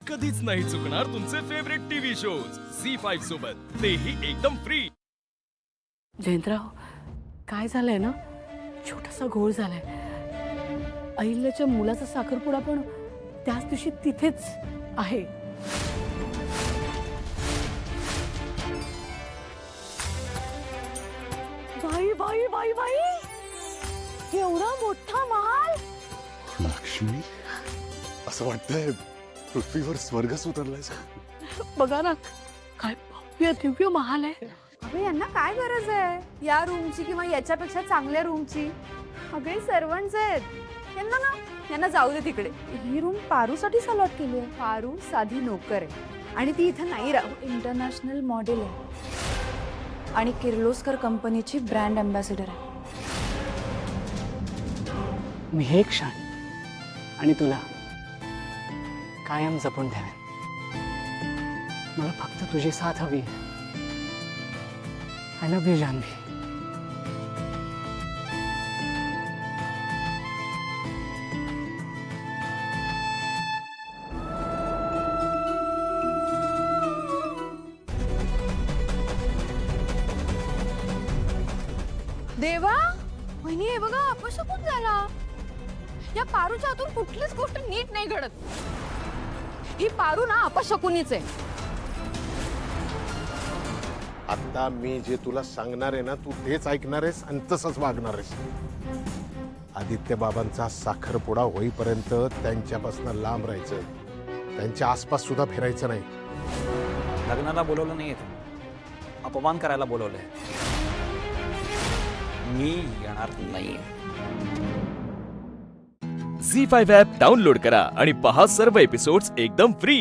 कधीच नाही चुकणार तुमचे फेवरेट टीव्ही शोज झी5 सोबत, तेही एकदम फ्री. जयंतराव, काय झालंय ना, छोटासा घोळ झालाय. अहिल्याच्या मुलाचा साखरपुडा पण त्याच दिवशी तिथेच आहे. बाई बाई बाई बाई, एवढा मोठा महाल. लक्ष्मी, असं वाटतंय पृथ्वीवर स्वर्गच उतरलायस. बघा ना, काय भव्य दिव्य महाल आहे. अगं यांना काय गरज आहे या रूमची किंवा याच्यापेक्षा चांगल्या रूमची? अगं सर्वंट्स आहेत यांना जाऊ दे तिकडे. ही रूम पारूसाठी सलॉट केली आहे. पारू साधी नोकर आहे आणि ती इथं नाही राहू. इंटरनॅशनल मॉडेल आहे आणि किर्लोस्कर कंपनीची ब्रँड अँबॅसेडर आहे. मी हे क्षण आणि तुला कायम जपून ठेवेन. मला फक्त तुझी साथ हवी. I love you Janhavi. देवा वहिनी, हे बघा अपशकुन झाला. या पारूच्या हातून कुठलीच गोष्ट नीट नाही घडत. ही पारू ना अपशकुनीच आहे. आता मी जे तुला सांगणार आहे ना, तू तेच ऐकणार आहेस आणि तसंच वागणार आहेस. आदित्य बाबांचा साखरपुडा होईपर्यंत त्यांच्यापासून लांब राहायचं, त्यांच्या आसपास सुद्धा फिरायचं नाही. लग्नाला बोलवलं नाहीये, अपमान करायला बोलवलंय. मी येणार नाही. झी5 ॲप डाउनलोड करा आणि पहा सर्व एपिसोड्स एकदम फ्री.